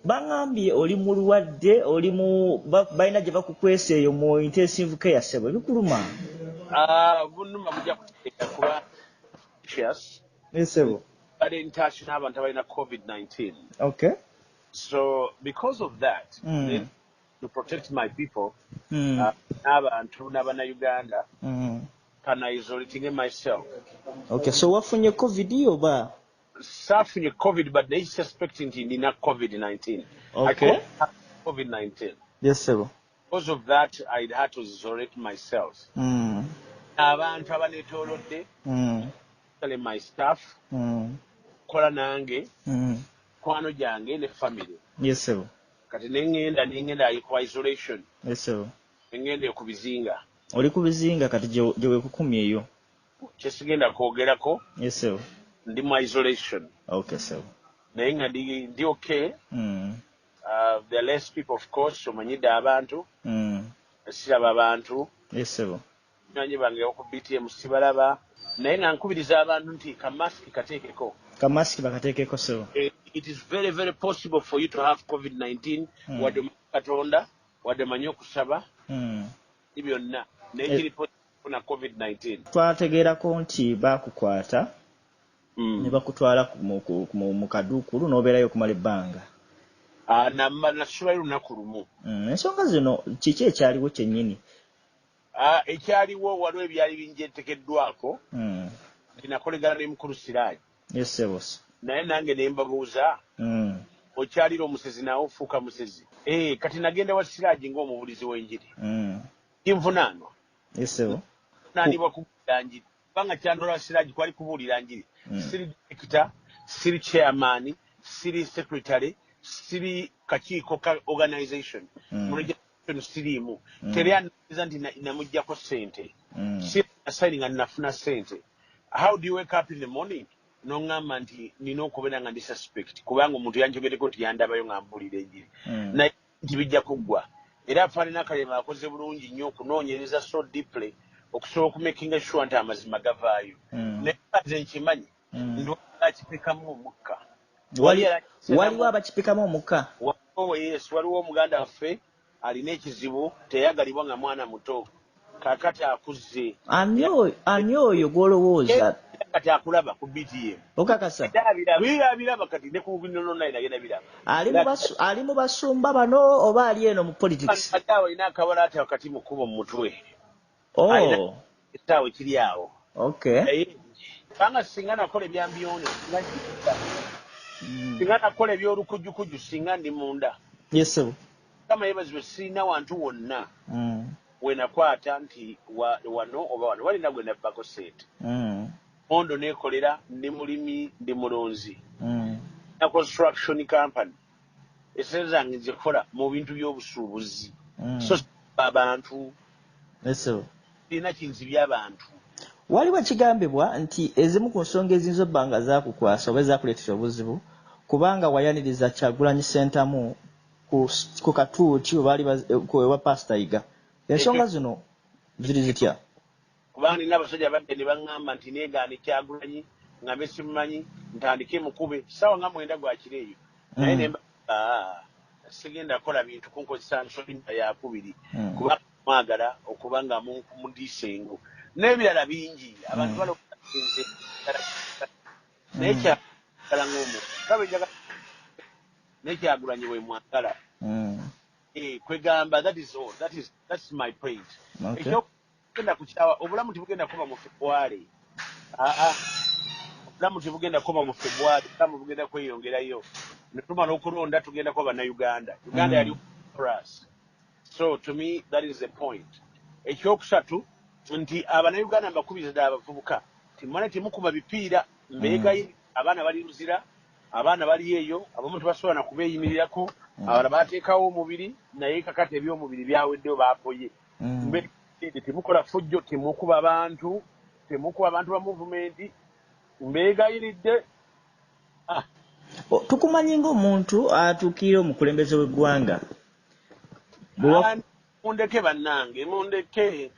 Bangambye oli mulwadde oli mu balina gye bakukwesa eyo mu intensive care sebo bikuluma. Bunuma bujja kuteeka kuba yes. Sebo. But in touch n'abantu abalina COVID-19. Okay. So because of that, to protect my people, n'abantu n'abannayuganda, can I isolating myself? Okay, so wafunye COVID oba? Suffering COVID, but they suspecting in COVID-19. Okay. I caught COVID-19. Yes, sir. Because of that, I had to isolate myself. Abantu abanetolodde, tell my staff, kola nange, kwano jange ne family. Yes, sir. Kati nengenda ayikwa isolation. Yes, sir. Ngende ku bizinga. Oli ku bizinga kati gye wekukumye eyo. Kyesigenda kwogerako. Yes, sir. Ndi mu isolation. Okay, sir. Naye nga ndi okay. There are less people, of course, omanyidde abantu. Siraba abantu. Yes, sir. Nanye bange okubitiye sibalaba. Naye nga nkubiriza abantu nti kamaski kateekeko. Kamaski bakateekeko, sir. It is very, very possible for you to have COVID-19. Wadde Katonda, wadde manyi okusaba. Byonna. Naye kiri possible na COVID-19. Twategeerako nti baakukwata. Ne bakutwala mu kaduukulu n'obeerayo okumala ebbanga. Nasubayo lunaku lumu. Ensonga zino kiki ekyaliwo kyennyini? Ekyaliwo waliwo ebyali binjetekeddwako. Nakolegana ne mukulu Siraaji. Yes, sir, boss. Naye nange ne mbabuuza. Okyalira omusezi nawe ofuuka musezi. Kati nagenda wa Siraaji ng'omubuulizi w'enjiri. Nvunaanwa. Yes, sir. Naanibwa kubuulira njiri. Kubanga kyandola Siraaji kwali kubuulira njiri. Siri director, siri chairman, siri secretary, siri kakiiko ka organization. Organization sirimu. Teri anniza nti namuggyako ssente. Siri assigning and nafuna ssente. How do you wake up in the morning? N'oŋŋamba nti nina okubeera nga ndi suspect. Kubanga omuntu yanjogereko nti yandabayo nga mbuulira enjiri. Naye nti bijja kuggwa. Era Faarina Kalema akoze bulungi nnyo okunoonyereza so deeply okusobola okumakinga sure nti amazima gavaayo. Naye nze nkimanyi. Akipikamu omukka. Waliwo abakipikamu omukka? Yes, waliwo omuganda waffe alina ekizibu teyagalibwa nga mwana muto. Kaakati akuze. Ani oyo gw'olowooza? Kati akulaba ku BTM. Okakasa? Birabiraba kati ne ku binono naye nagenda biraba. Ali mu basumba bano oba ali eno mu politics? Kati awo alina akabalaata wakati mu kkubo mu mutwe. Ekitaawe kiri awo. Okay. Banga singa nakola ebyambiyone, singa nakola ebyolukujjukuju singa ndi munda. Yes, sir. Kama yebazibwe sirina wantu wonna. Wenakwata nti wano oba wano walina gwe nabbako ssente. Ondo nekolera ndi mulimi ndi mulonzi. Na construction company. Esente zange nzikola mu bintu by'obusuubuzi. So abantu. Yes, sir. Sirina kinzibya abantu. Waliwo kigambibwa nti ezimu ku nsonga eziyinza obbanga zaakukwasa oba ezaakuleetera obuzibu kubanga wayaniriza Kyagulanyi Ssentamu ku katuuti we Pastor Yiga. Ensonga zino ziri zitya? Kubanga nina abasajja badde ne baŋŋamba nti neegaane Kyagulanyi nga mbe simumanyi ntandike mukube ssaawa nga 9 gwa kireeyo. Naye ne sigenda kola bintu kunkozesa nsonga yakubiri kubanga mwagala okuba nga mundiisengo. N'ebirala bingi abantu balokuzinze naye kyagala ng'omu naye Kyagulanyi we mwagala kwegamba that's my point. Ekyokugenda kukyawa obulamu tebugenda kuba mu February. Obulamu tebugenda kuba mu February, obulamu bugenda kweyongerayo. Ne tumala okulonda tugenda kuba bannayuganda. Uganda yali for us. So to me that is the point. Ekyokusatu nti abannayuganda mbakubiriza ddala abavubuka timwana temukuba bipiira mbeegayi abaana bali luzira abaana bali eyo abamu tebasobola na kubeeyimirirako abalala baateekawo omubiri naye kakati ebyomubiri byaweddewo baakoye temukola fujjo temukuba abantu ba movement mbeegayiridde. Tukumanyi ng'omuntu atuukire omukulembeze w'eggwanga. Mundeke bannange, mundeke.